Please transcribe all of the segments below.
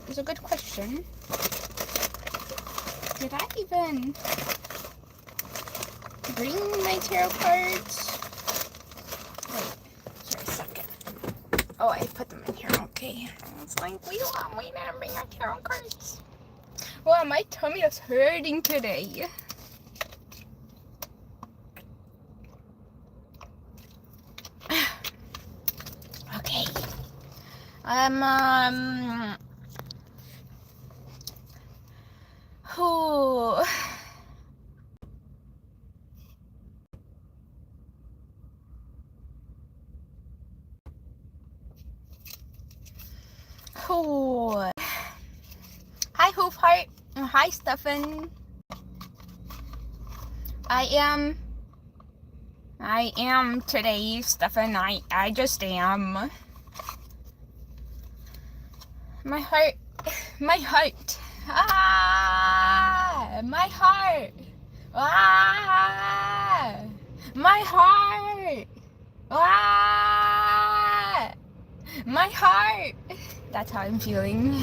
is a good question. Did I even bring my tarot cards? Wait, here a second. Oh, I put them in here. Okay. It's like, we didn't bring our tarot cards. Well, my tummy is hurting today. Okay. Who? Hi, Hoof Heart. Hi, Stefan. I am today, Stefan. I just am. My heart. Ah, my heart. Ah, my heart. Ah, my heart. That's how I'm feeling.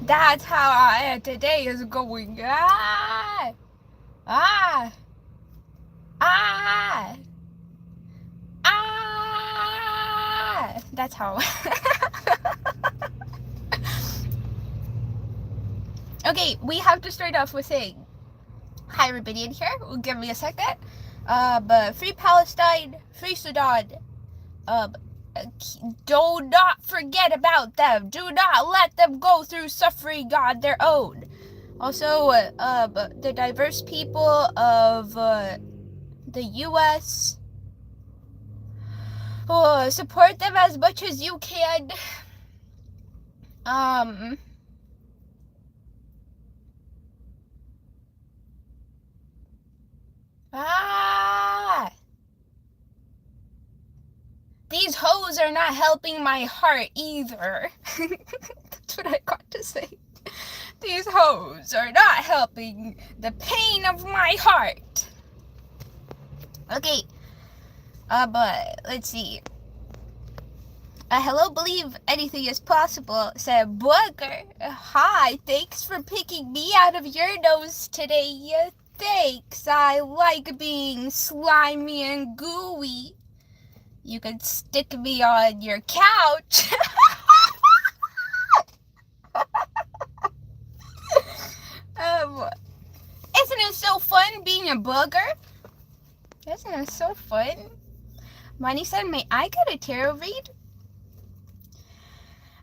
That's how today is going. Ah, ah, ah, ah. That's how. Okay, we have to start off with saying hi, everybody in here. Give me a second. But free Palestine, free Sudan. Do not forget about them. Do not let them go through suffering on their own. Also, the diverse people of the U.S. Support them as much as you can. These hoes are not helping my heart either. That's what I got to say. These hoes are not helping the pain of my heart. Okay. But let's see. Hello, believe anything is possible, said Booger. Hi, thanks for picking me out of your nose today. Thanks, I like being slimy and gooey. You can stick me on your couch. Isn't it so fun being a booger? Isn't it so fun? Money said, may I get a tarot read?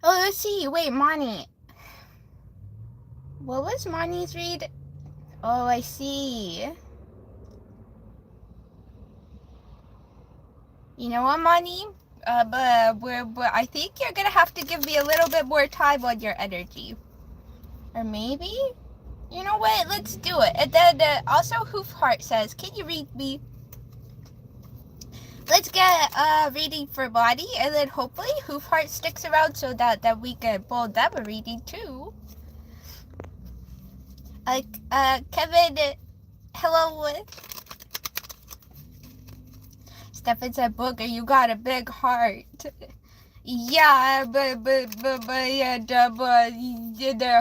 Oh, let's see. Wait, Money. What was Money's read? Oh, I see. You know what, Money? But I think you're gonna have to give me a little bit more time on your energy. Or maybe? You know what? Let's do it. And then also Hoof Heart says, can you read me? Let's get a reading for Bonnie, and then hopefully Hoof Heart sticks around so that we can pull them a reading too. Kevin, hello. Stefan said, Booger, you got a big heart. Yeah, but it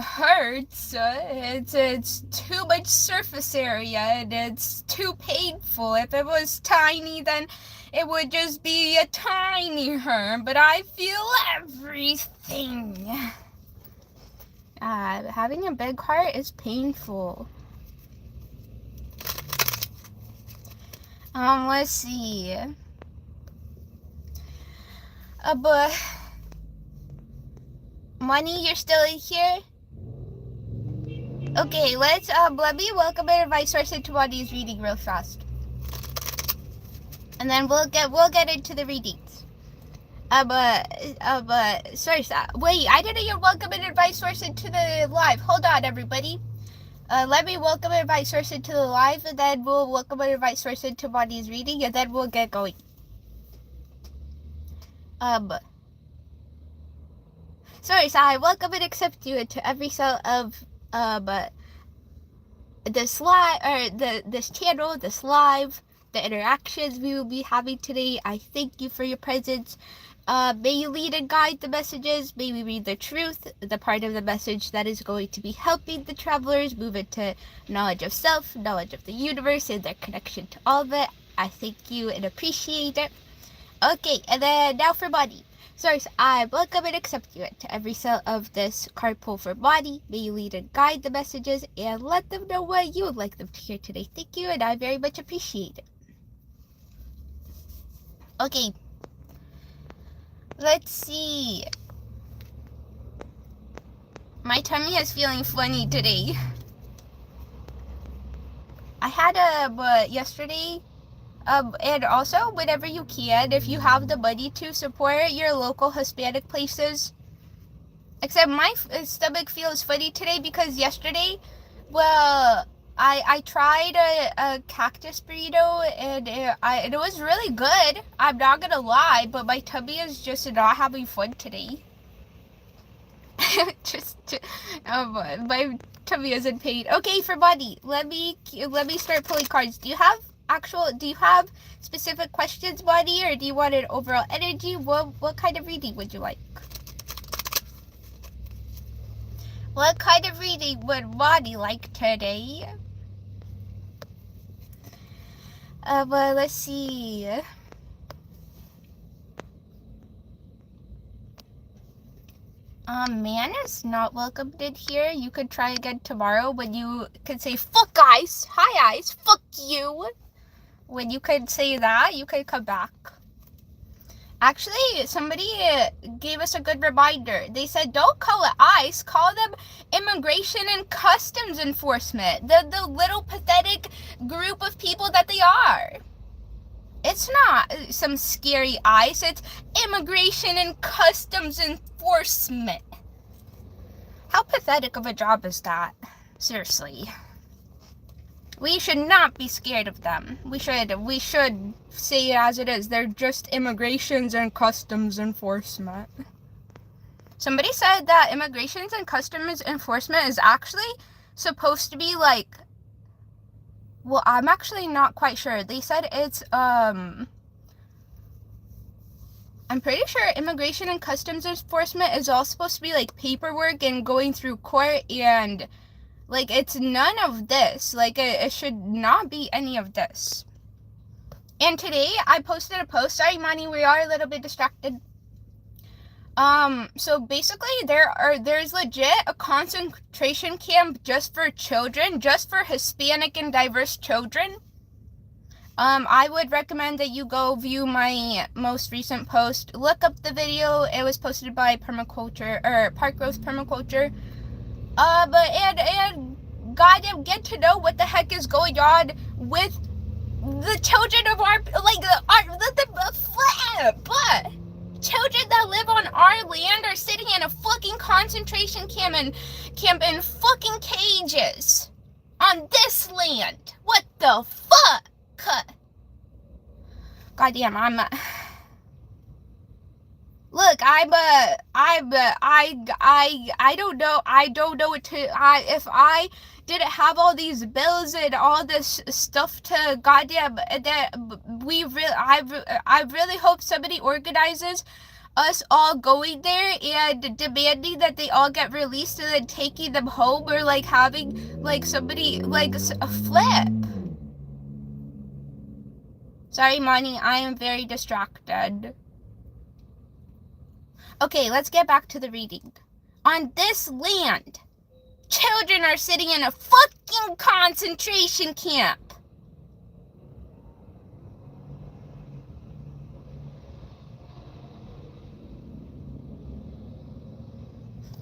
hurts. It's too much surface area, and it's too painful. If it was tiny, then it would just be a tiny hurt, but I feel everything. Having a big heart is painful. Let's see. But Money, you're still here? Okay, let me welcome and invite Source into Money's reading real fast. And then we'll get into the readings. Source, wait, I didn't even welcome and invite Source into the live. Hold on, everybody. Let me welcome and invite Source into the live, and then we'll welcome and invite Source into Money's reading, and then we'll get going. Sorry, so I welcome and accept you into every cell of this live, or this channel, this live, the interactions we will be having today. I thank you for your presence. May you lead and guide the messages. May we read the truth, the part of the message that is going to be helping the travelers move into knowledge of self, knowledge of the universe, and their connection to all of it. I thank you and appreciate it. Okay, and then now for body. Source, I welcome and accept you into every cell of this card pull for body. May you lead and guide the messages and let them know what you would like them to hear today. Thank you, and I very much appreciate it. Okay. Let's see. My tummy is feeling funny today. I had a yesterday. And also, whenever you can, if you have the money to support your local Hispanic places. Except my stomach feels funny today because yesterday, well, I tried a cactus burrito and it was really good. I'm not gonna lie, but my tummy is just not having fun today. My tummy is in pain. Okay, for body, let me start pulling cards. Do you have specific questions, buddy, or do you want an overall energy? What kind of reading would you like? What kind of reading would body like today? Well, let's see. Man is not welcomed in here. You could try again tomorrow when you could say, fuck ice, hi ice, fuck you. When you could say that, you could come back. Actually, somebody gave us a good reminder. They said, don't call it ICE, call them Immigration and Customs Enforcement. The little pathetic group of people that they are. It's not some scary ICE, it's Immigration and Customs Enforcement. How pathetic of a job is that? Seriously. We should not be scared of them. We should say it as it is. They're just immigrations and customs enforcement. Somebody said that immigrations and customs enforcement is actually supposed to be like, well, I'm actually not quite sure. They said it's, I'm pretty sure immigration and customs enforcement is all supposed to be like paperwork and going through court and like, it's none of this. Like, it should not be any of this. And today, I posted a post. Sorry, Money, we are a little bit distracted. So basically, there's legit a concentration camp just for children, just for Hispanic and diverse children. I would recommend that you go view my most recent post. Look up the video. It was posted by Park Growth Permaculture. And goddamn get to know what the heck is going on with the children of our, like, but children that live on our land are sitting in a fucking concentration camp in fucking cages on this land. What the fuck? Goddamn, Look, I don't know what to, if I didn't have all these bills and all this stuff to goddamn, that I really hope somebody organizes us all going there and demanding that they all get released and then taking them home, or like having like somebody like a flip. Sorry, Money, I am very distracted. Okay, let's get back to the reading. On this land, children are sitting in a fucking concentration camp.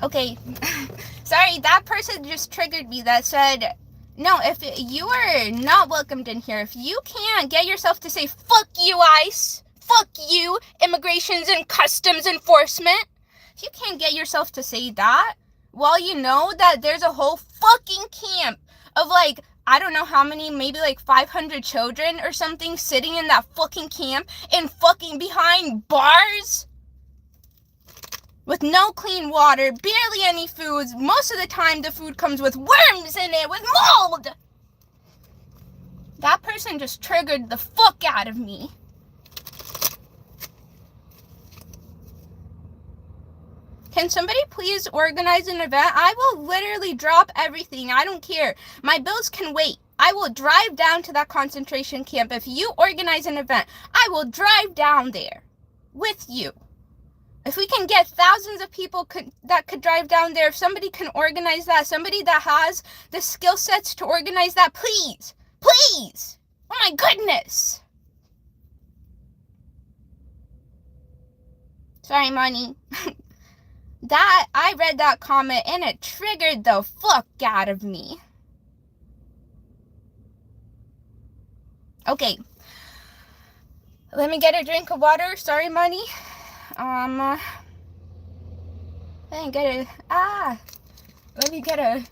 Okay, sorry, that person just triggered me that said, no, if you are not welcomed in here, if you can't get yourself to say, fuck you, ICE, fuck you, Immigrations and Customs Enforcement, if you can't get yourself to say that, well, you know that there's a whole fucking camp of like, I don't know how many, maybe like 500 children or something sitting in that fucking camp and fucking behind bars with no clean water, barely any food. Most of the time the food comes with worms in it, with mold. That person just triggered the fuck out of me. Can somebody please organize an event? I will literally drop everything. I don't care. My bills can wait. I will drive down to that concentration camp. If you organize an event, I will drive down there with you. If we can get thousands of people that could drive down there, if somebody can organize that, somebody that has the skill sets to organize that, please, please. Oh my goodness. Sorry, Money. That, I read that comment and it triggered the fuck out of me. Okay. Let me get a drink of water. Sorry, Money. Let me get a,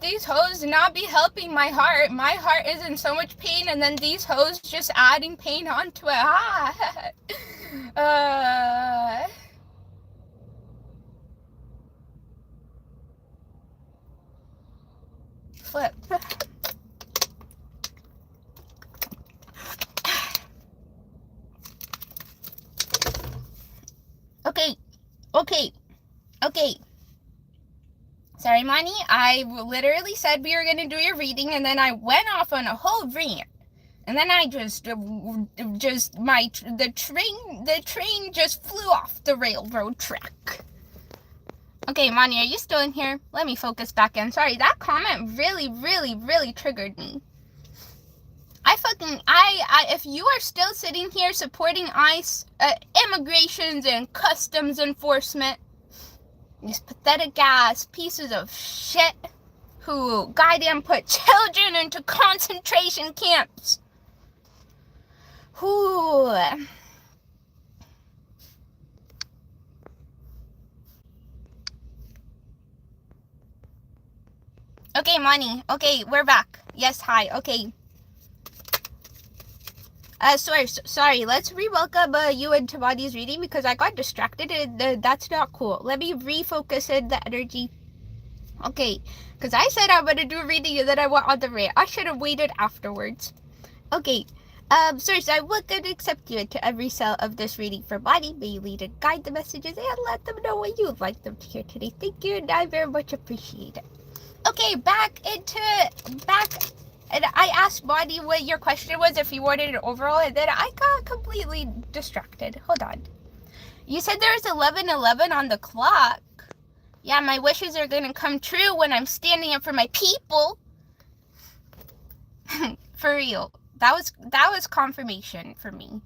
these hoes not be helping my heart. My heart is in so much pain, and then these hoes just adding pain onto it. Flip. Okay. Sorry, Money. I literally said we were gonna do your reading, and then I went off on a whole rant. And then I the train just flew off the railroad track. Okay, Money, are you still in here? Let me focus back in. Sorry, that comment really triggered me. If you are still sitting here supporting ICE, immigrations and customs enforcement, these pathetic ass pieces of shit who goddamn put children into concentration camps. Who? Okay, Money. Okay, we're back. Yes, hi. Okay. Sorry, let's re-welcome you into Body's reading because I got distracted and that's not cool. Let me refocus in the energy. Okay, because I said I'm gonna do a reading and then I went on the rant. I should have waited afterwards. Okay, Sirs, I would accept you into every cell of this reading for Body. May you lead and guide the messages and let them know what you'd like them to hear today. Thank you, and I very much appreciate it. Okay, back. And I asked Bonnie what your question was, if you wanted it overall, and then I got completely distracted. Hold on. You said there's 11:11 on the clock. Yeah, my wishes are gonna come true when I'm standing up for my people. For real. That was confirmation for me.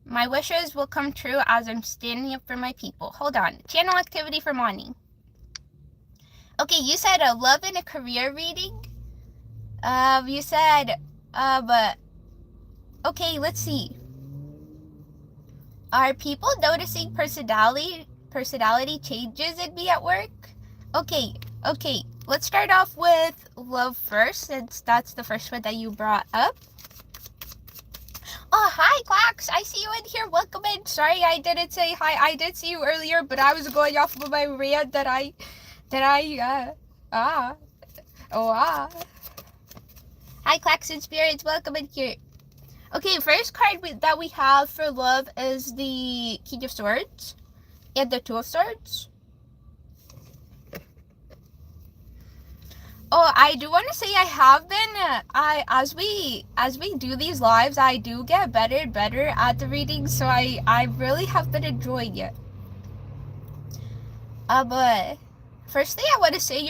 My wishes will come true as I'm standing up for my people. Hold on. Channel activity for Bonnie. Okay, you said a love and a career reading? You said, but, okay, let's see. Are people noticing personality changes in me at work? Okay, let's start off with love first, since that's the first one that you brought up. Oh, hi, Clax, I see you in here, welcome in. Sorry I didn't say hi, I did see you earlier, but I was going off of my rant Hi, Claxon Spirits, welcome in here. Okay, first card that we have for love is the King of Swords and the Two of Swords. Oh, I do want to say I have been, as we do these lives, I do get better and better at the readings, so I really have been enjoying it. But firstly, I want to say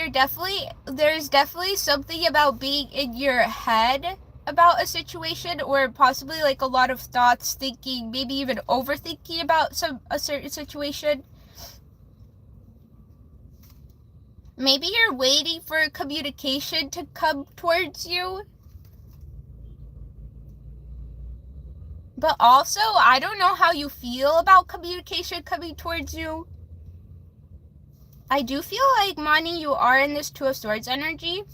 there's definitely something about being in your head about a situation, or possibly like a lot of thoughts, thinking, maybe even overthinking about a certain situation. Maybe you're waiting for communication to come towards you. But also, I don't know how you feel about communication coming towards you. I do feel like, Mani, you are in this Two of Swords energy.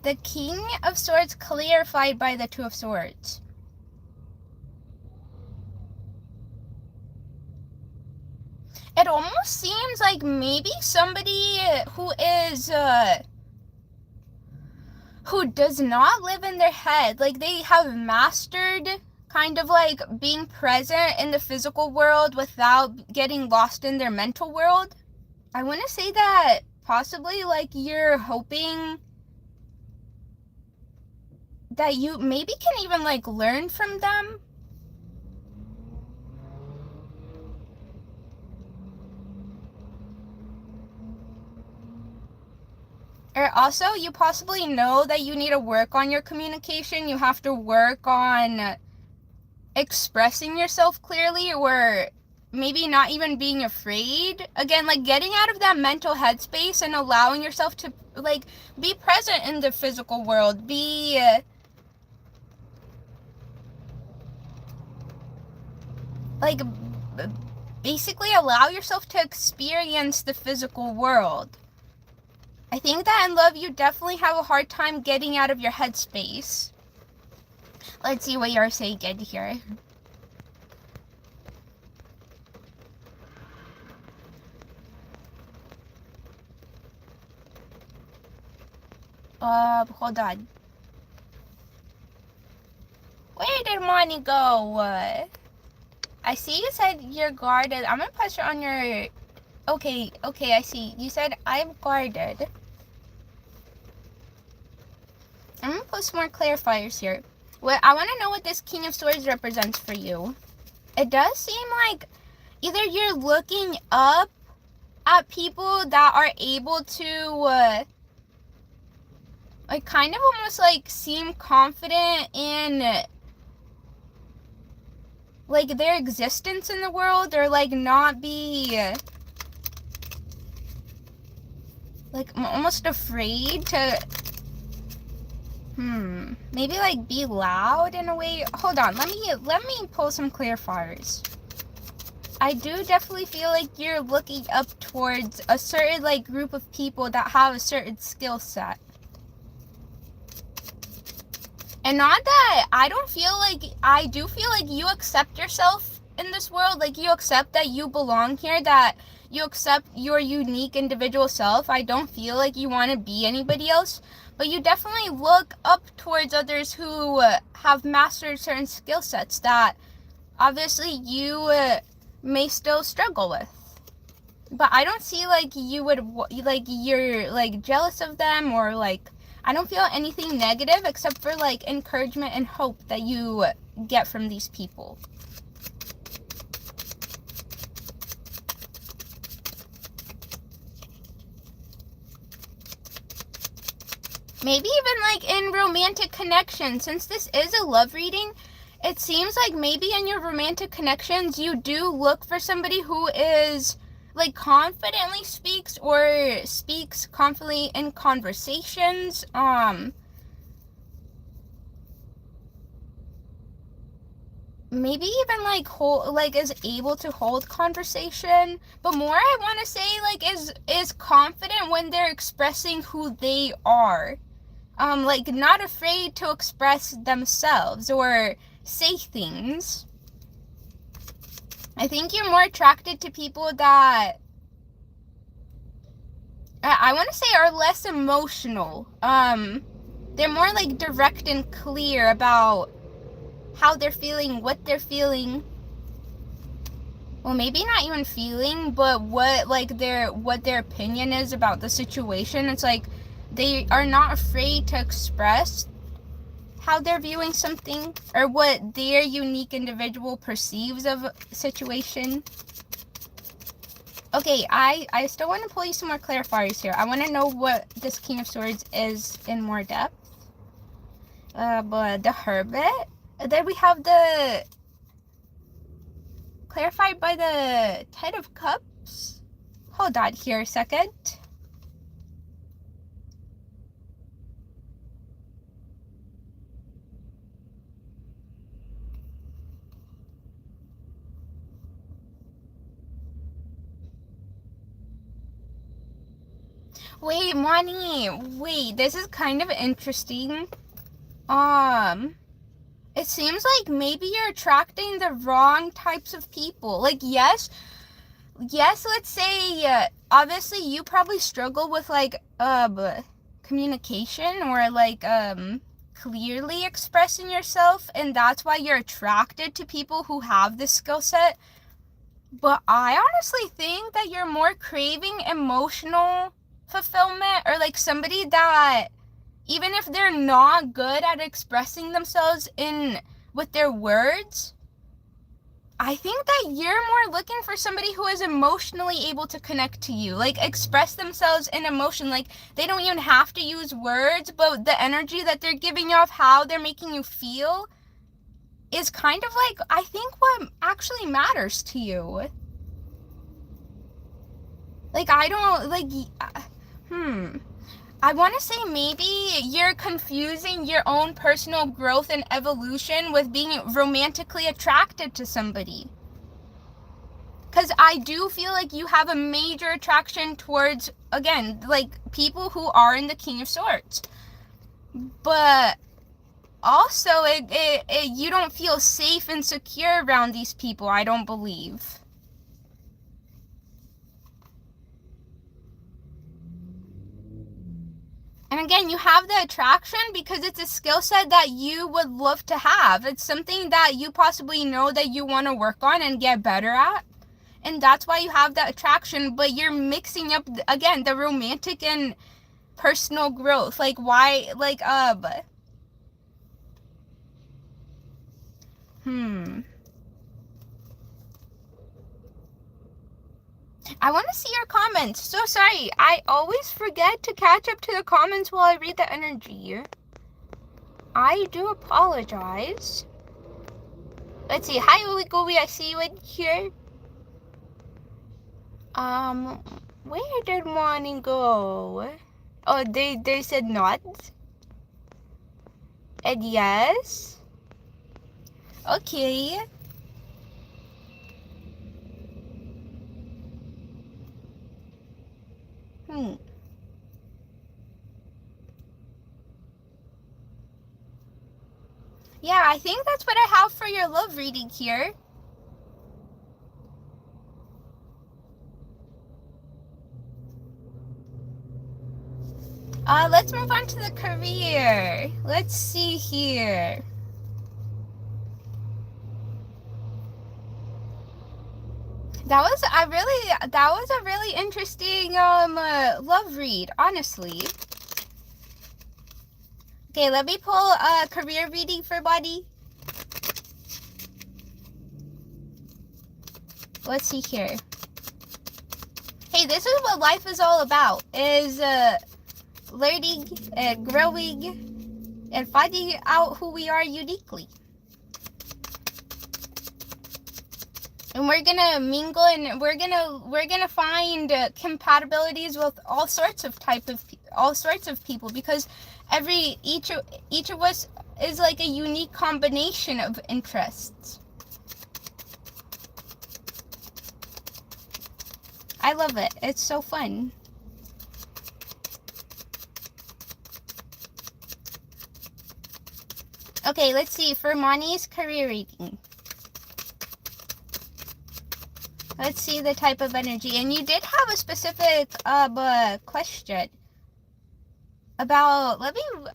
The King of Swords clarified by the Two of Swords. It almost seems like maybe somebody who is, who does not live in their head, like they have mastered kind of like being present in the physical world without getting lost in their mental world. I want to say that possibly like you're hoping that you maybe can even like learn from them. Or also, you possibly know that you need to work on your communication. You have to work on expressing yourself clearly, or maybe not even being afraid. Again, like getting out of that mental headspace and allowing yourself to like be present in the physical world. Be like basically allow yourself to experience the physical world. I think that in love you definitely have a hard time getting out of your headspace. Let's see what you're saying here. Hold on. Where did money go? I see you said you're guarded. I'm gonna push on your... Okay, I see. You said I'm guarded. I'm gonna put some more clarifiers here. Well, I want to know what this King of Swords represents for you. It does seem like either you're looking up at people that are able to, like, kind of almost, like, seem confident in, like, their existence in the world, or, like, not be, like, almost afraid to... Maybe like be loud in a way. Hold on, let me pull some clarifiers. I do definitely feel like you're looking up towards a certain like group of people that have a certain skill set. And not that I do feel like you accept yourself in this world, like you accept that you belong here, that you accept your unique individual self. I don't feel like you want to be anybody else. But you definitely look up towards others who have mastered certain skill sets that obviously you may still struggle with. But I don't see like you would, like you're like jealous of them, or like, I don't feel anything negative except for like encouragement and hope that you get from these people. Maybe even like in romantic connections. Since this is a love reading, it seems like maybe in your romantic connections you do look for somebody who is like confidently speaks confidently in conversations. Maybe even like is able to hold conversation, but more I want to say like is confident when they're expressing who they are. Like not afraid to express themselves or say things. I think you're more attracted to people that I want to say are less emotional. They're more like direct and clear about how they're feeling, what they're feeling. Well, maybe not even feeling, but what their opinion is about the situation. It's like they are not afraid to express how they're viewing something, or what their unique individual perceives of a situation. Okay, I still want to pull you some more clarifiers here. I want to know what this King of Swords is in more depth. But the Hermit. Then we have the clarified by the Ten of Cups. Hold on here a second. Wait, Money. Wait, this is kind of interesting. It seems like maybe you're attracting the wrong types of people. Like, yes, let's say, obviously you probably struggle with, like, communication or, like, clearly expressing yourself, and that's why you're attracted to people who have this skill set. But I honestly think that you're more craving emotional fulfillment, or, like, somebody that, even if they're not good at expressing themselves with their words, I think that you're more looking for somebody who is emotionally able to connect to you, like express themselves in emotion. Like, they don't even have to use words, but the energy that they're giving off, how they're making you feel, is kind of like, I think, what actually matters to you. Like, I don't, like, I want to say maybe you're confusing your own personal growth and evolution with being romantically attracted to somebody. Because I do feel like you have a major attraction towards, again, like, people who are in the King of Swords. But also, you don't feel safe and secure around these people, I don't believe. And again, you have the attraction because it's a skill set that you would love to have. It's something that you possibly know that you want to work on and get better at. And that's why you have that attraction, but you're mixing up, again, the romantic and personal growth. Like, why, like, I want to see your comments. So sorry, I always forget to catch up to the comments while I read the energy. I do apologize. Let's see. Hi, Uligobi, I see you in here. Where did morning go? Oh, they said not. And yes. Okay. Yeah, I think that's what I have for your love reading here. Let's move on to the career. Let's see here. That was a really interesting love read, honestly. Okay, let me pull a career reading for Buddy. Let's see here. Hey, this is what life is all about, is learning and growing and finding out who we are uniquely. And we're gonna mingle, and we're gonna find compatibilities with all sorts of people, because each of us is like a unique combination of interests. I love it. It's so fun. Okay, let's see for Mani's career reading. Let's see the type of energy. And you did have a specific question about,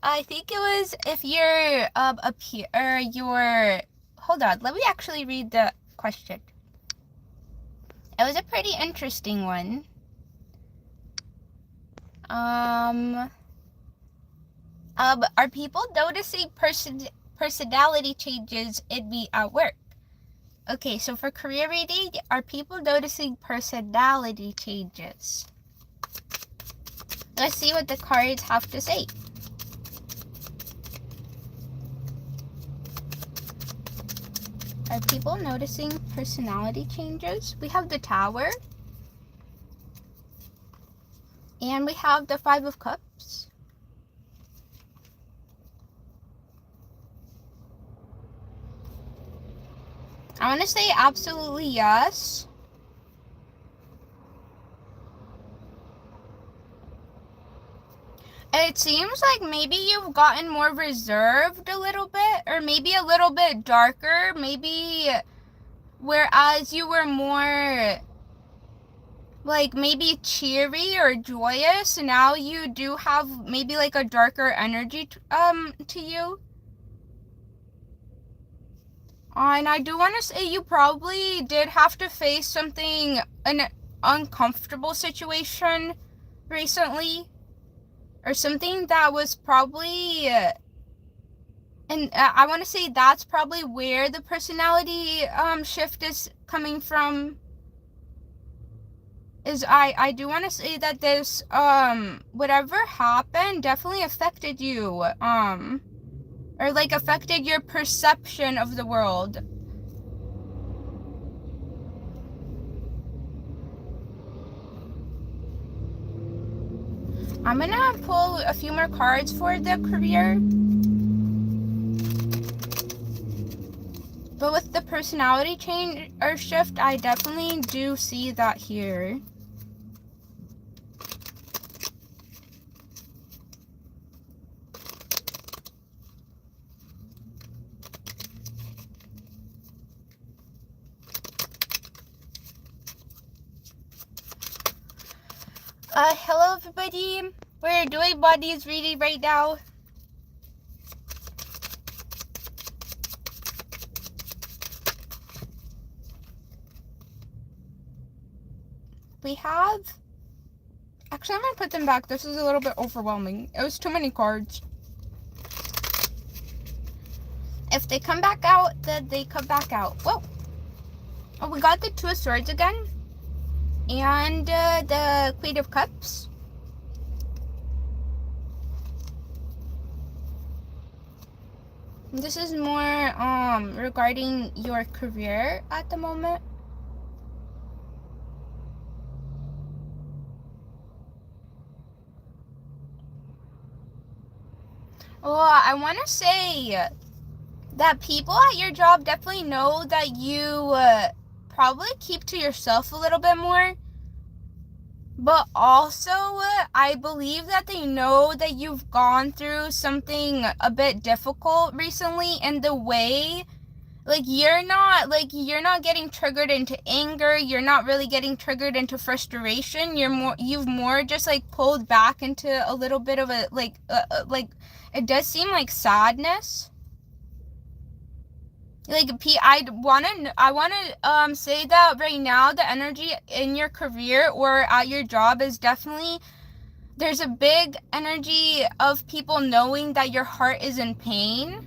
I think it was if you're up here, or you're, hold on, let me actually read the question. It was a pretty interesting one. Are people noticing personality changes in me at work? Okay, so for career reading, are people noticing personality changes? Let's see what the cards have to say. Are people noticing personality changes? We have the Tower. And we have the Five of Cups. I want to say absolutely yes. It seems like maybe you've gotten more reserved a little bit, or maybe a little bit darker, maybe whereas you were more like maybe cheery or joyous, now you do have maybe like a darker energy to you. And I do want to say you probably did have to face something, an uncomfortable situation recently, or something that was probably and I want to say that's probably where the personality shift is coming from. Is I do want to say that this whatever happened definitely affected you, or like affected your perception of the world. I'm gonna pull a few more cards for the career. But with the personality change or shift, I definitely do see that here. Hello everybody. We're doing bodies reading right now. We have... Actually, I'm going to put them back. This is a little bit overwhelming. It was too many cards. If they come back out, then they come back out. Whoa. Oh, we got the Two of Swords again. And the Queen of Cups. This is more regarding your career at the moment. Well, I want to say that people at your job definitely know that you probably keep to yourself a little bit more. But also, I believe that they know that you've gone through something a bit difficult recently, in the way, like, you're not getting triggered into anger, you're not really getting triggered into frustration, you've more just, like, pulled back into a little bit of a, like, it does seem like sadness. Like, I wanna say that right now the energy in your career or at your job is definitely, there's a big energy of people knowing that your heart is in pain.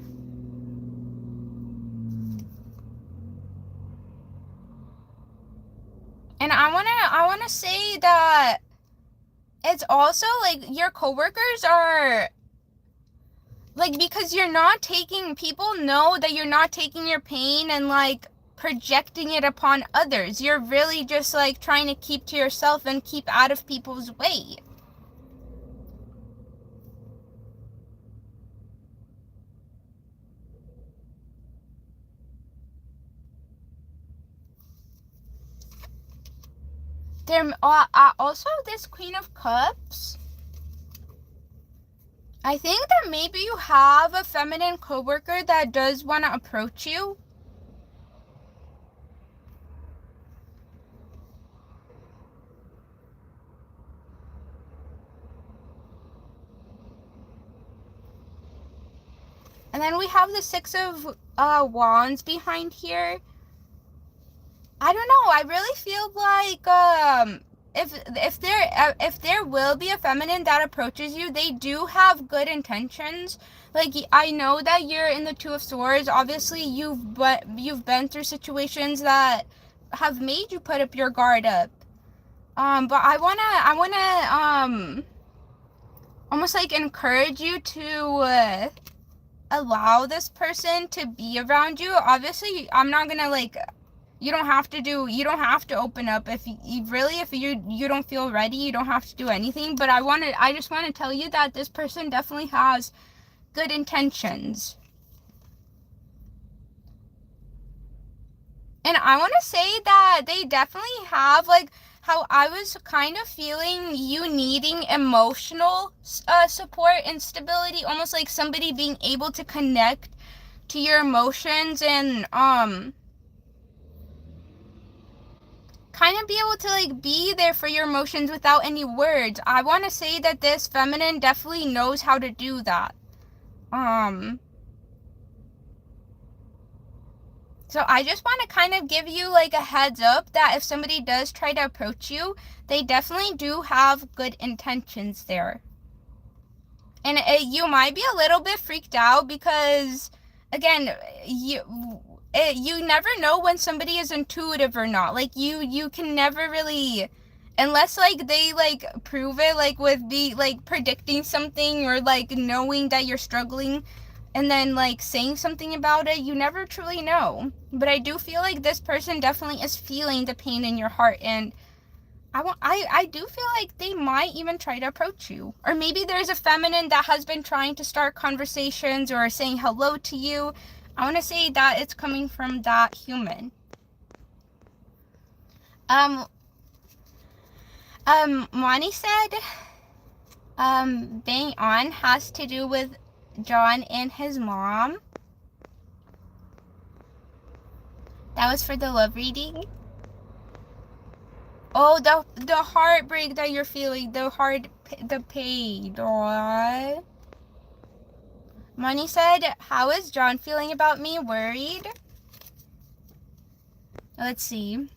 And I wanna say that it's also like your coworkers are, like, because you're not taking, people know that you're not taking your pain and, like, projecting it upon others. You're really just, like, trying to keep to yourself and keep out of people's way. There, also this Queen of Cups. I think that maybe you have a feminine coworker that does want to approach you. And then we have the Six of Wands behind here. I don't know. I really feel like if there will be a feminine that approaches you, they do have good intentions. Like, I know that you're in the Two of Swords. Obviously, you've been through situations that have made you put up your guard up. But I wanna almost like encourage you to allow this person to be around you. Obviously, I'm not gonna, like, you don't have to open up if you don't feel ready. You don't have to do anything. But I just want to tell you that this person definitely has good intentions. And I want to say that they definitely have, like, how I was kind of feeling you needing emotional support and stability, almost like somebody being able to connect to your emotions and kind of be able to like be there for your emotions without any words. I want to say that this feminine definitely knows how to do that. So I just want to kind of give you like a heads up that if somebody does try to approach you, they definitely do have good intentions there. And you might be a little bit freaked out because, again, you never know when somebody is intuitive or not. Like you can never really, unless like they like prove it, like with the like predicting something or like knowing that you're struggling and then like saying something about it, you never truly know. But I do feel like this person definitely is feeling the pain in your heart, and I do feel like they might even try to approach you. Or maybe there's a feminine that has been trying to start conversations or saying hello to you. I want to say that it's coming from that human. Moni said, bang on has to do with John and his mom. That was for the love reading. Oh, the heartbreak that you're feeling, the pain. Aww. Moni said, how is John feeling about me? Worried? Let's see.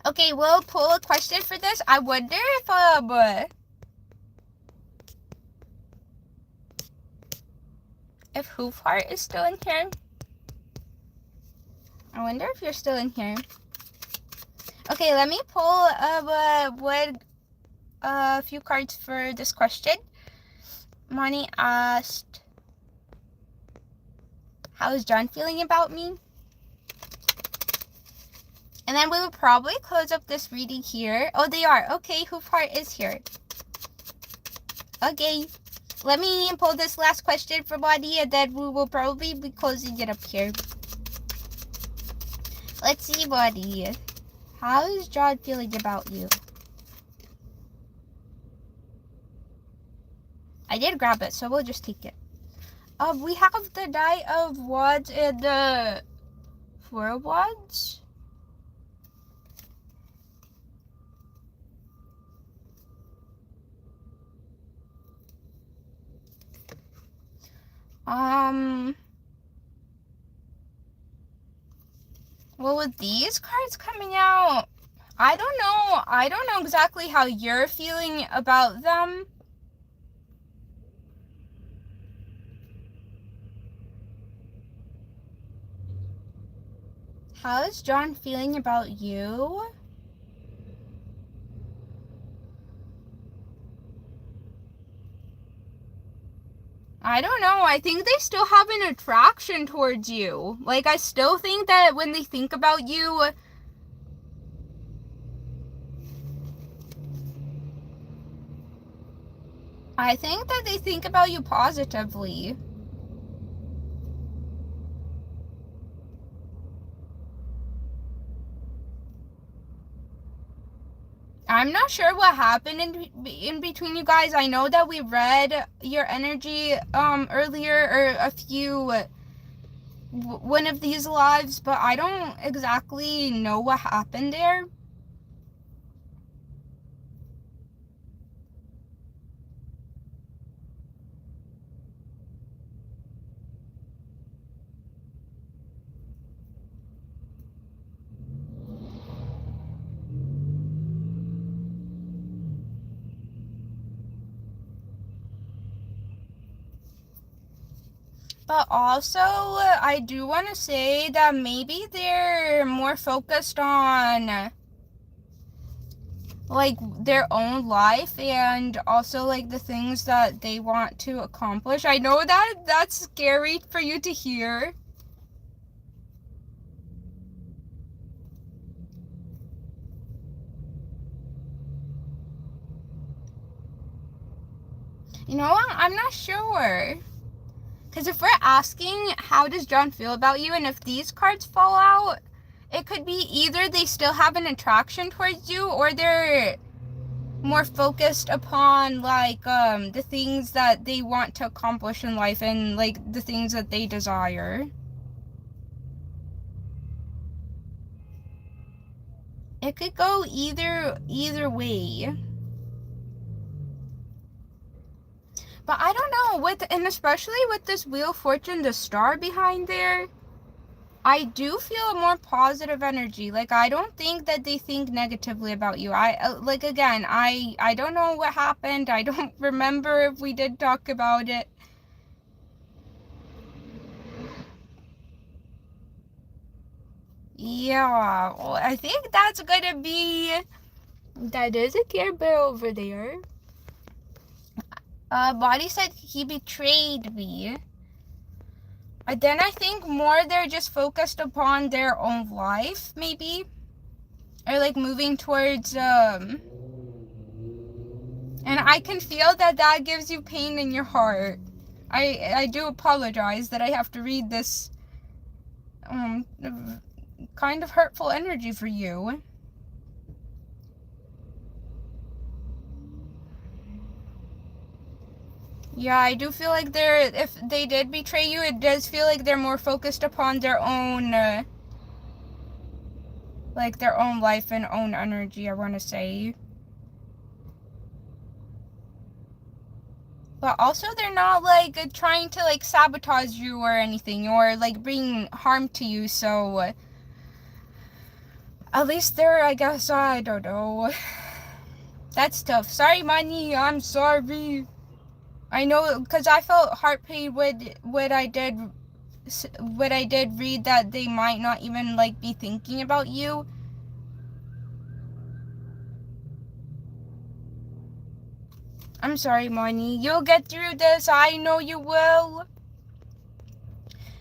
Okay, we'll pull a question for this. I wonder if Hoof Heart is still in here. I wonder if you're still in here. Okay, let me pull a few cards for this question. Moni asked, how is John feeling about me? And then we will probably close up this reading here. Oh, they are. Okay, Hoof Heart is here. Okay. Let me pull this last question for Body, and then we will probably be closing it up here. Let's see, Body. How is John feeling about you? I did grab it, so we'll just take it. We have the Knight of Wands and the Four of Wands. Well, with these cards coming out, I don't know. I don't know exactly how you're feeling about them. How is John feeling about you? I don't know. I think they still have an attraction towards you. Like, I still think that when they think about you, I think that they think about you positively. I'm not sure what happened in between you guys. I know that we read your energy earlier, or one of these lives, but I don't exactly know what happened there. But also, I do want to say that maybe they're more focused on like their own life and also like the things that they want to accomplish. I know that that's scary for you to hear. You know what? I'm not sure. Because if we're asking how does John feel about you, and if these cards fall out, it could be either they still have an attraction towards you, or they're more focused upon like the things that they want to accomplish in life and like the things that they desire. It could go either way. But I don't know, and especially with this Wheel of Fortune, the star behind there, I do feel a more positive energy. Like, I don't think that they think negatively about you. Like, again, I don't know what happened. I don't remember if we did talk about it. Yeah, well, I think that's gonna be... That is a Care Bear over there. Body said he betrayed me. Then I think more they're just focused upon their own life, maybe. Or like moving towards, and I can feel that gives you pain in your heart. I do apologize that I have to read this, kind of hurtful energy for you. Yeah, I do feel like if they did betray you, it does feel like they're more focused upon their own, like their own life and own energy, I want to say. But also they're not like trying to like sabotage you or anything, or like bring harm to you, so at least they're, I guess, I don't know. That's tough. Sorry, Money, I'm sorry. I know, because I felt heart pain when I did read that they might not even like be thinking about you. I'm sorry, Money. You'll get through this. I know you will.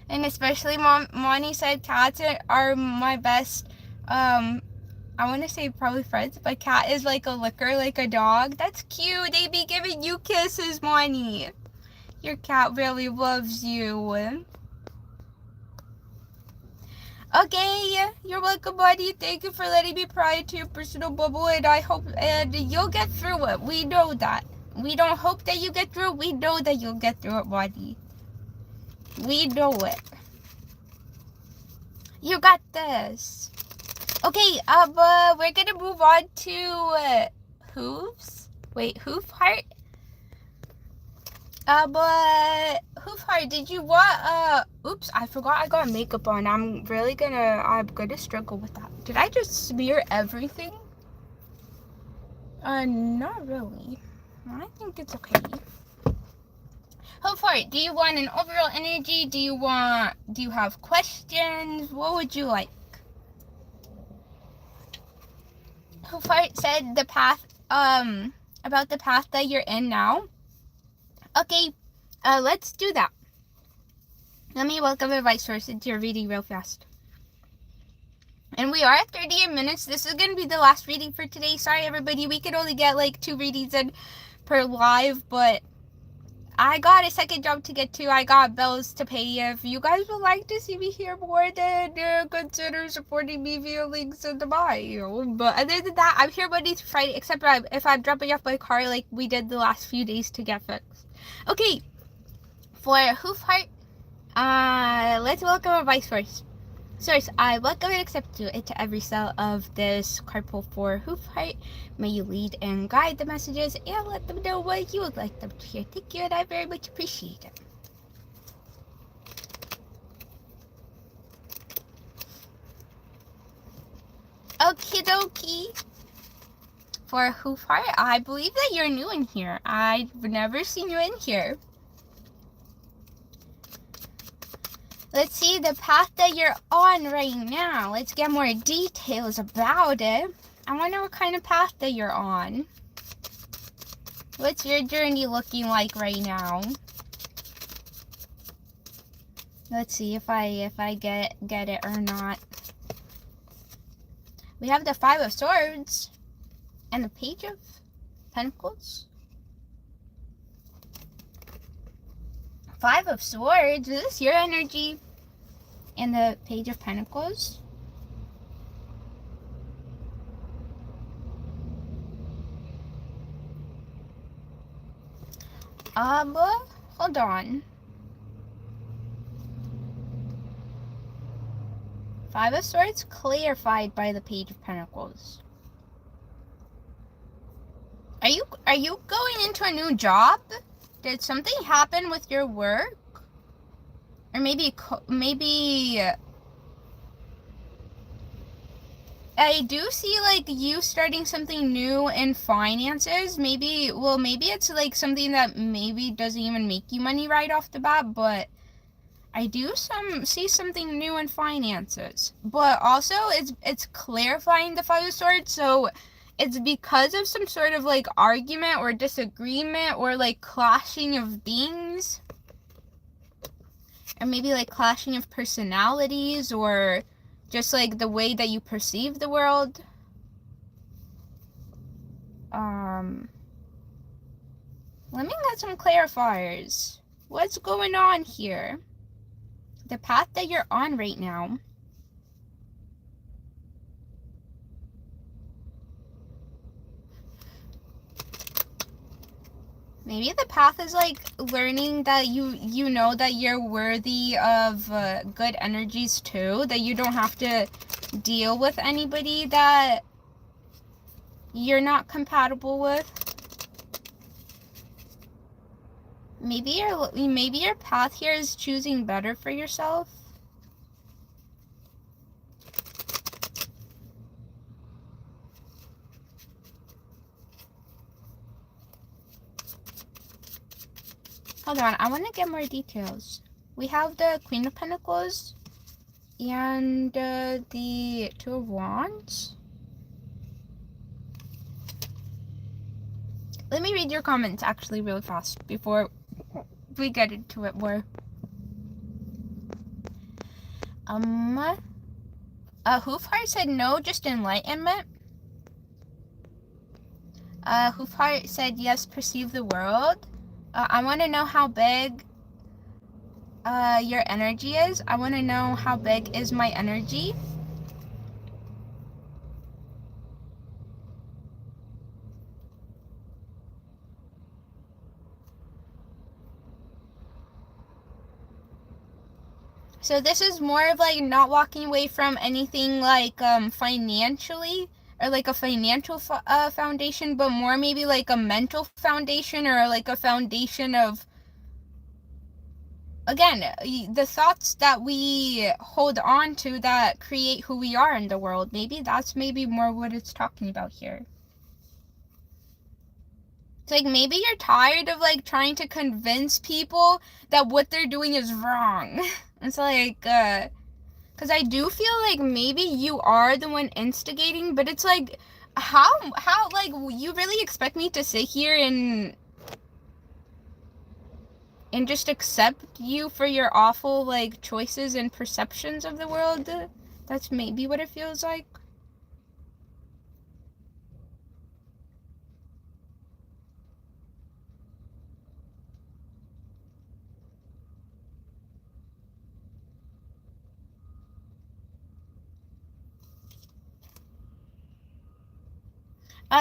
And especially Money said cats are my best, I want to say probably friends, but cat is like a licker, like a dog. That's cute. They be giving you kisses, Money. Your cat really loves you. Okay, you're welcome, buddy. Thank you for letting me pry into your personal bubble, and I hope you'll get through it. We know that. We don't hope that you get through it. We know that you'll get through it, buddy. We know it. You got this. Okay, we're gonna move on to Hoofs. Wait, Hoof Heart. But Hoof Heart, did you want oops, I forgot I got makeup on. I'm gonna struggle with that. Did I just smear everything? Not really. I think it's okay. Hoof Heart, do you want an overall energy? Do you have questions? What would you like? Hoof Heart said the path, about the path that you're in now. Okay, let's do that. Let me welcome a vice source into your reading real fast. And we are at 38 minutes. This is going to be the last reading for today. Sorry, everybody. We could only get like 2 readings in per live, but I got a second job to get to. I got bills to pay. If you guys would like to see me here more, then consider supporting me via links in the bio. But other than that, I'm here Monday through Friday, except if I'm dropping off my car like we did the last few days to get fixed. Okay, for Hoof Heart, let's welcome a vice source. Source, I welcome and accept you into every cell of this card pull for Hoof Heart. May you lead and guide the messages and let them know what you would like them to hear. Thank you, and I very much appreciate it. Okie dokie. For Hoof Heart, I believe that you're new in here. I've never seen you in here. Let's see the path that you're on right now. Let's get more details about it. I wonder what kind of path that you're on. What's your journey looking like right now? Let's see if I get it or not. We have the 5 of Swords and the Page of Pentacles. 5 of Swords, is this your energy? And the Page of Pentacles. Hold on. Five of Swords clarified by the Page of Pentacles. Are you going into a new job? Did something happen with your work? Or maybe I do see like you starting something new in finances. Maybe it's like something that maybe doesn't even make you money right off the bat, but I do see something new in finances. But also it's clarifying the Five of Swords, so it's because of some sort of like argument or disagreement or like clashing of beings. Or maybe like clashing of personalities, or just like the way that you perceive the world. Let me get some clarifiers. What's going on here? The path that you're on right now. Maybe the path is like learning that you know that you're worthy of good energies too, that you don't have to deal with anybody that you're not compatible with. Maybe your path here is choosing better for yourself. Hold on, I want to get more details. We have the Queen of Pentacles and the Two of Wands. Let me read your comments actually really fast before we get into it more. Hoof Heart said no, just enlightenment. Hoof Heart said yes, perceive the world. I want to know how big your energy is. I want to know how big is my energy. So this is more of like not walking away from anything like financially, or like a financial foundation, but more maybe like a mental foundation, or like a foundation of, again, the thoughts that we hold on to that create who we are in the world. Maybe that's more what it's talking about here. It's like maybe you're tired of like trying to convince people that what they're doing is wrong. It's like, because I do feel like maybe you are the one instigating, but it's like, how, like, you really expect me to sit here and just accept you for your awful, like, choices and perceptions of the world? That's maybe what it feels like.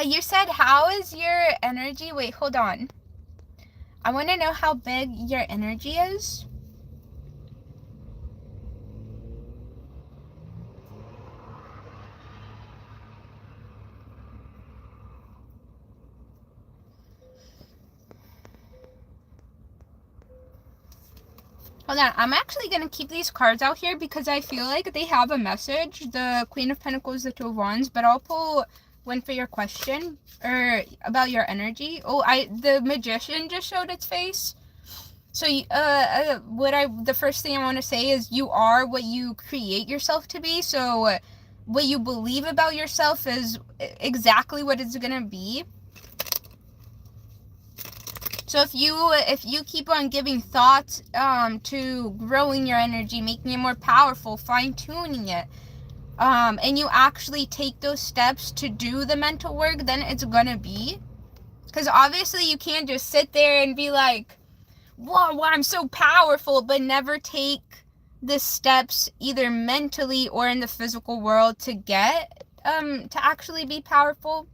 You said, how is your energy? Wait, hold on. I want to know how big your energy is. Hold on, I'm actually going to keep these cards out here because I feel like they have a message. The Queen of Pentacles, the Two of Wands, but I'll pull one for your question, or about your energy. Oh, the Magician just showed its face. So, the first thing I want to say is you are what you create yourself to be. So, what you believe about yourself is exactly what it's going to be. So if you keep on giving thought to growing your energy, making it more powerful, fine-tuning it, and you actually take those steps to do the mental work, then it's gonna be. Because obviously you can't just sit there and be like, whoa, I'm so powerful, but never take the steps either mentally or in the physical world to get to actually be powerful.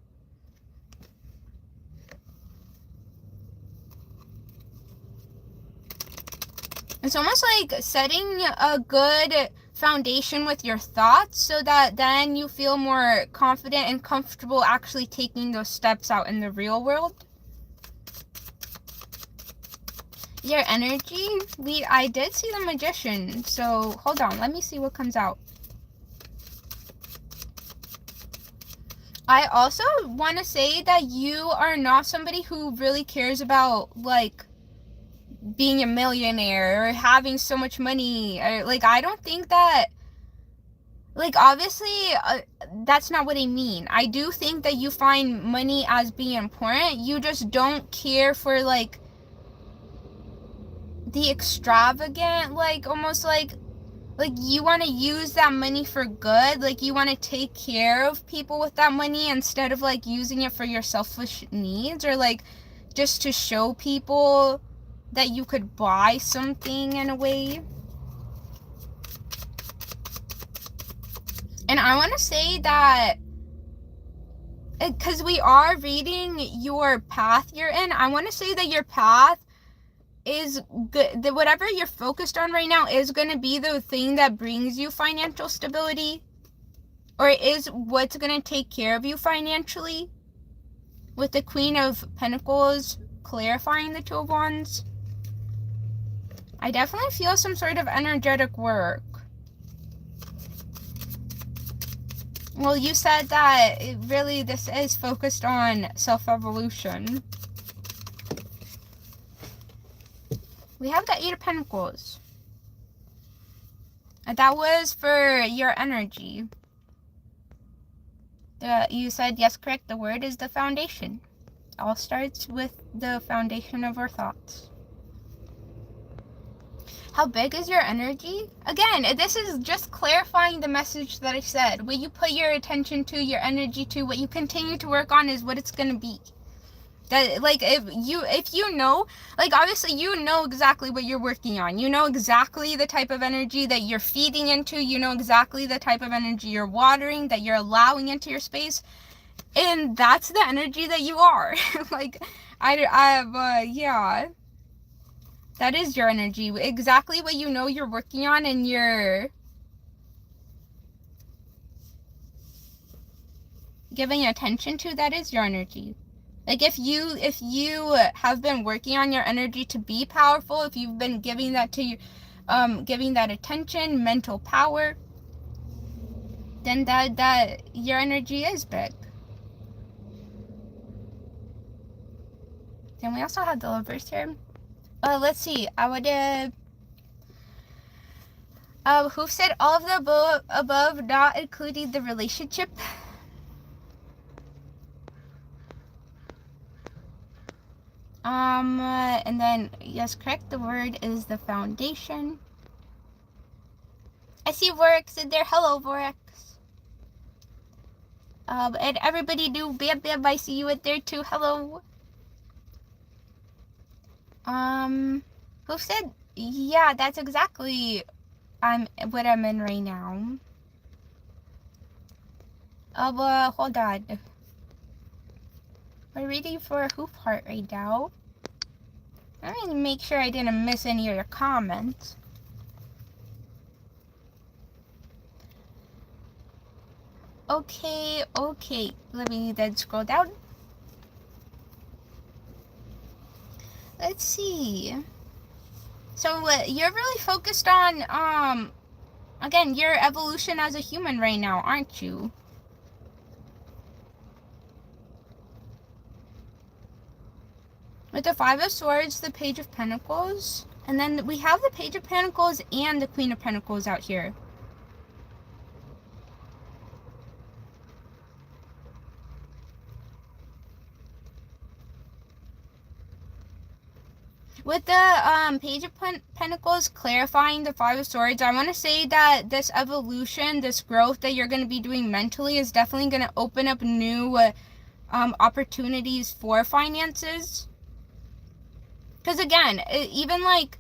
It's almost like setting a good foundation with your thoughts so that then you feel more confident and comfortable actually taking those steps out in the real world. Your energy, I did see the Magician, so hold on, let me see what comes out. I also want to say that you are not somebody who really cares about, like, being a millionaire or having so much money. Or, like, I don't think that, like, obviously, that's not what I mean. I do think that you find money as being important. You just don't care for, like, the extravagant, like, almost like you want to use that money for good. Like, you want to take care of people with that money instead of, like, using it for your selfish needs, or, like, just to show people that you could buy something in a way. And I want to say that, because we are reading your path you're in, I want to say that your path is good. That whatever you're focused on right now is going to be the thing that brings you financial stability, or is what's going to take care of you financially, with the Queen of Pentacles clarifying the Two of Wands. I definitely feel some sort of energetic work. Well, you said that really this is focused on self-evolution. We have the Eight of Pentacles. That was for your energy. You said, yes, correct. The word is the foundation. All starts with the foundation of our thoughts. How big is your energy? Again, this is just clarifying the message that I said. What you put your attention to, your energy to, what you continue to work on is what it's going to be. That, like, if you know, like, obviously you know exactly what you're working on. You know exactly the type of energy that you're feeding into. You know exactly the type of energy you're watering, that you're allowing into your space. And that's the energy that you are. Like, yeah. That is your energy. Exactly what you know you're working on and you're giving attention to, that is your energy. Like, if you have been working on your energy to be powerful, if you've been giving that to giving that attention, mental power, then that your energy is big. Then we also have the Lovers here. Let's see. I would Hoof said all of the above, not including the relationship. And then, yes, correct, the word is the foundation. I see Vorex in there. Hello, Vorex. And everybody do, Bam Bam, I see you in there too. Hello. Who said, yeah, that's exactly what I'm in right now. Hold on. We're reading for a Hoof heart right now. I'm gonna make sure I didn't miss any of your comments. Okay. Let me then scroll down. Let's see. So you're really focused on, again, your evolution as a human right now, aren't you? With the Five of Swords, the Page of Pentacles, and then we have the Page of Pentacles and the Queen of Pentacles out here. With the Page of Pentacles clarifying the Five of Swords, I want to say that this evolution, this growth that you're going to be doing mentally is definitely going to open up new opportunities for finances. Because again, even like,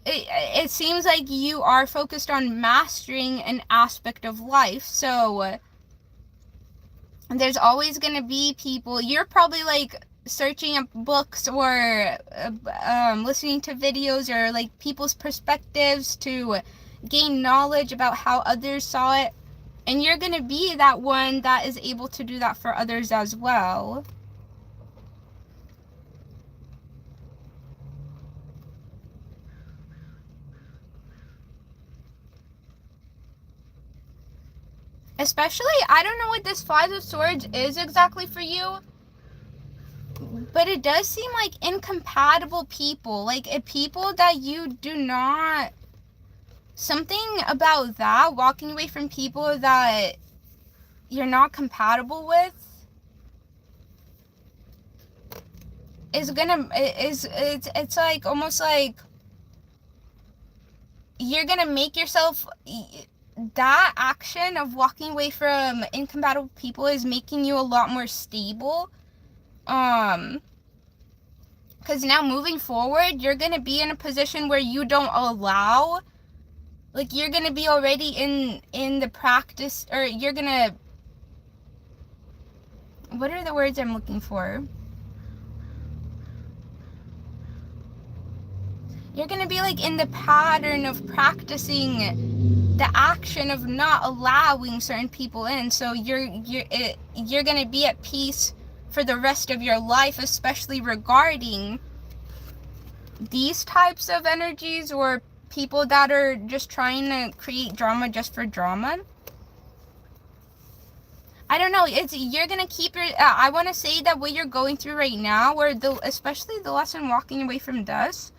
it seems like you are focused on mastering an aspect of life. So there's always going to be people, you're probably like searching up books or listening to videos or like people's perspectives to gain knowledge about how others saw it. And you're going to be that one that is able to do that for others as well. Especially, I don't know what this Five of Swords is exactly for you, but it does seem like incompatible people. Like, people that you do not... Something about that, walking away from people that you're not compatible with, is gonna... It's like, almost like... You're gonna make yourself... That action of walking away from incompatible people is making you a lot more stable. Because now moving forward, you're going to be in a position where you don't allow, like, you're going to be already in the practice, or you're going to, what are the words I'm looking for? You're going to be, like, in the pattern of practicing the action of not allowing certain people in. So you're going to be at peace for the rest of your life, especially regarding these types of energies or people that are just trying to create drama just for drama. I don't know, you're gonna keep your, I want to say that what you're going through right now, or especially the lesson walking away from dust,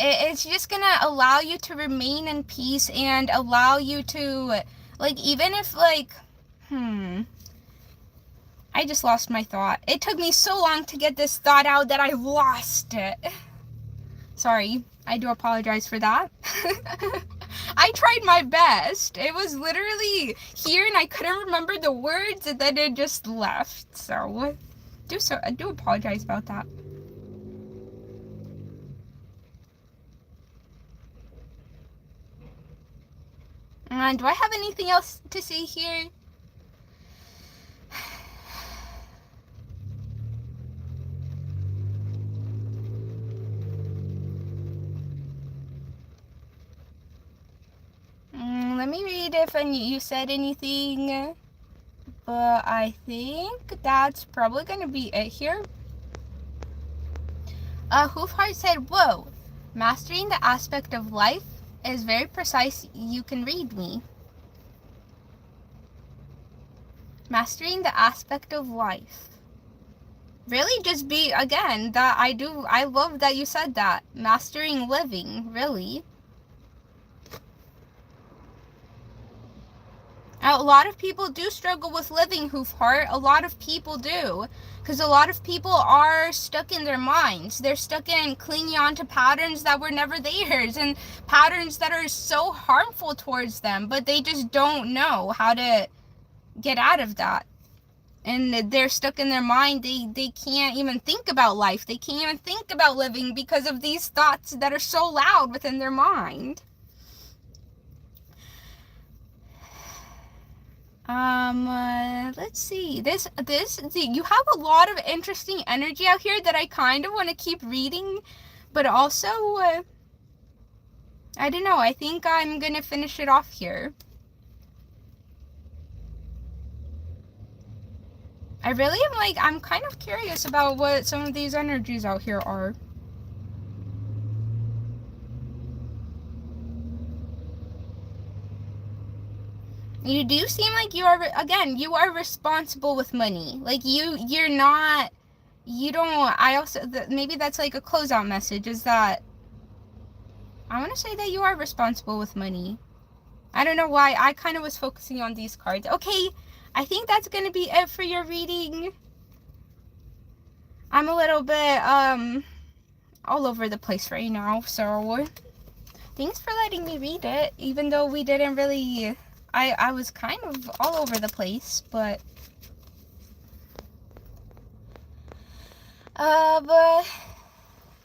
it's just gonna allow you to remain in peace and allow you to, like, even if, like, I just lost my thought. It took me so long to get this thought out that I lost it. Sorry, I do apologize for that. I tried my best. It was literally here and I couldn't remember the words and then it just left. So I do apologize about that. And do I have anything else to say here? Let me read if you said anything, but I think that's probably going to be it here. Hoof said, whoa, mastering the aspect of life is very precise. You can read me. Mastering the aspect of life. Really, just be, again, I love that you said that. Mastering living, really. A lot of people do struggle with living, Hoof Heart. A lot of people do. Because a lot of people are stuck in their minds. They're stuck in clinging on to patterns that were never theirs. And patterns that are so harmful towards them. But they just don't know how to get out of that. And they're stuck in their mind. They can't even think about life. They can't even think about living because of these thoughts that are so loud within their mind. Let's see. You have a lot of interesting energy out here that I kind of want to keep reading, but also, I don't know. I think I'm gonna finish it off here. I really am, I'm kind of curious about what some of these energies out here are. You do seem like you are responsible with money. Like, you're not, you don't, maybe that's like a closeout message, is that, I want to say that you are responsible with money. I don't know why, I kind of was focusing on these cards. Okay, I think that's going to be it for your reading. I'm a little bit, all over the place right now, so, thanks for letting me read it, even though we didn't really... I was kind of all over the place, but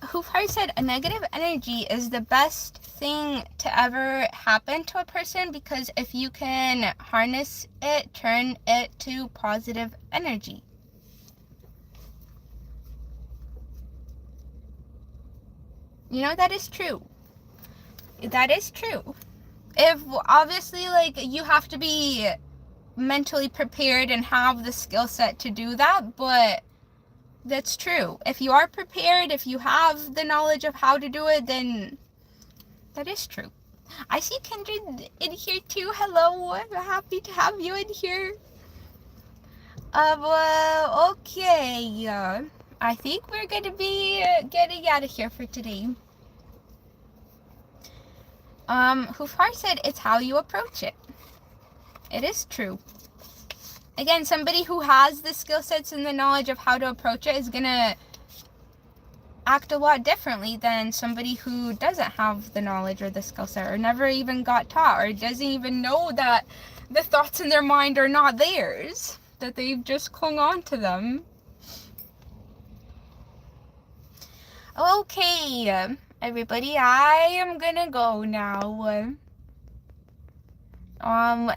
Hoof said, a negative energy is the best thing to ever happen to a person, because if you can harness it, turn it to positive energy. You know, that is true. That is true. If, obviously, like, you have to be mentally prepared and have the skill set to do that, but that's true. If you are prepared, if you have the knowledge of how to do it, then that is true. I see Kindred in here too. Hello, I'm happy to have you in here. Well, okay. I think we're gonna be getting out of here for today. Hufar said it's how you approach it. It is true. Again, somebody who has the skill sets and the knowledge of how to approach it is gonna act a lot differently than somebody who doesn't have the knowledge or the skill set, or never even got taught, or doesn't even know that the thoughts in their mind are not theirs, that they've just clung on to them. Okay, everybody, I am gonna go now.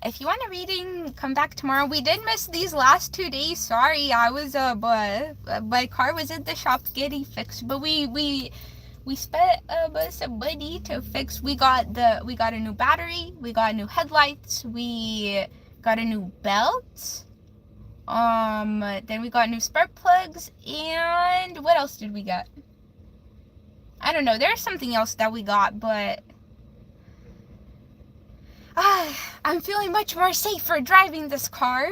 If you want a reading, come back tomorrow. We did miss these last 2 days. Sorry, I was my car was at the shop getting fixed, but we spent some money to fix. We got a new battery, we got new headlights, we got a new belt. Then we got new spark plugs, and what else did we get? I don't know. There's something else that we got, but I'm feeling much more safer driving this car.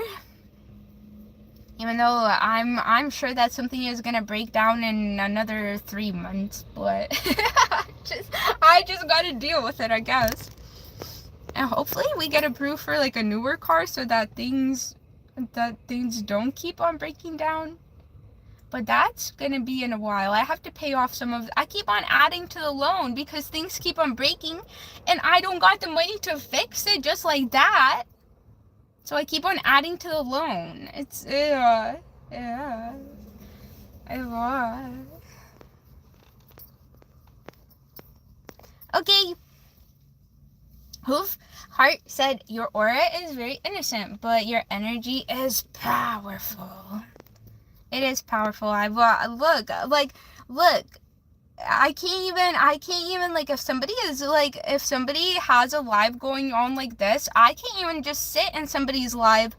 Even though I'm sure that something is gonna break down in another 3 months, but I just gotta deal with it, I guess. And hopefully we get approved for like a newer car so that things don't keep on breaking down. But that's gonna be in a while. I have to pay off some of. I keep on adding to the loan because things keep on breaking, and I don't got the money to fix it just like that. So I keep on adding to the loan. It's Okay. Hoof Heart said, your aura is very innocent, but your energy is powerful. It is powerful. Look. I can't even, like, if somebody has a live going on like this, I can't even just sit in somebody's live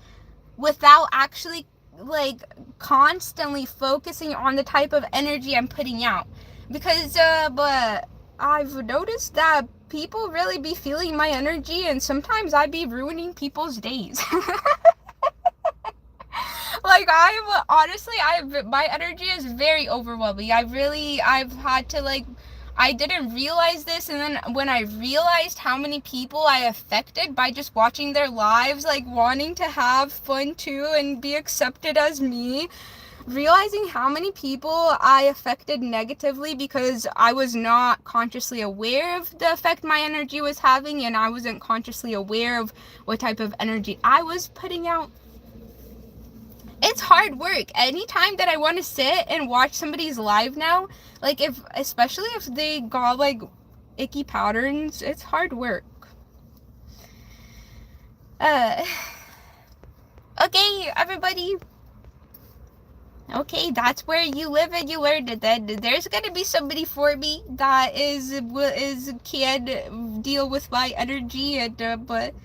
without actually, like, constantly focusing on the type of energy I'm putting out. Because, but I've noticed that people really be feeling my energy, and sometimes I be ruining people's days. Like, my energy is very overwhelming. I've had to, like, I didn't realize this, and then when I realized how many people I affected by just watching their lives, like, wanting to have fun too and be accepted as me, realizing how many people I affected negatively because I was not consciously aware of the effect my energy was having, and I wasn't consciously aware of what type of energy I was putting out. It's hard work. Anytime that I want to sit and watch somebody's live now, like, especially if they got, like, icky patterns, it's hard work. Okay, everybody. Okay, that's where you live and you learn it. Then there's gonna be somebody for me that can deal with my energy and but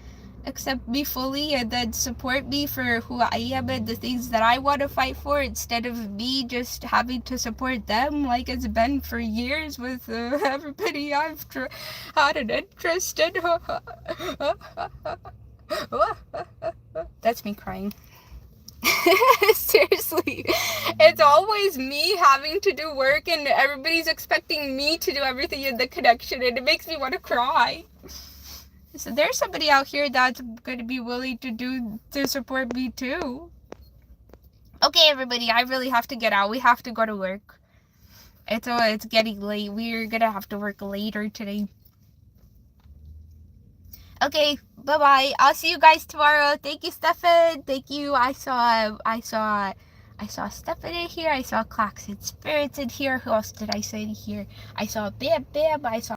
accept me fully, and then support me for who I am and the things that I want to fight for, instead of me just having to support them like it's been for years with everybody I've had an interest in. That's me crying. Seriously, it's always me having to do work and everybody's expecting me to do everything in the connection, and it makes me want to cry. So there's somebody out here that's going to be willing to support me too. Okay, everybody, I really have to get out. We have to go to work. It's getting late. We're going to have to work later today. Okay, bye-bye. I'll see you guys tomorrow. Thank you, Stefan. Thank you. I saw I saw Stephanie here. I saw Claxon Spirits in here. Who else did I say here? I saw Bam Bam. I saw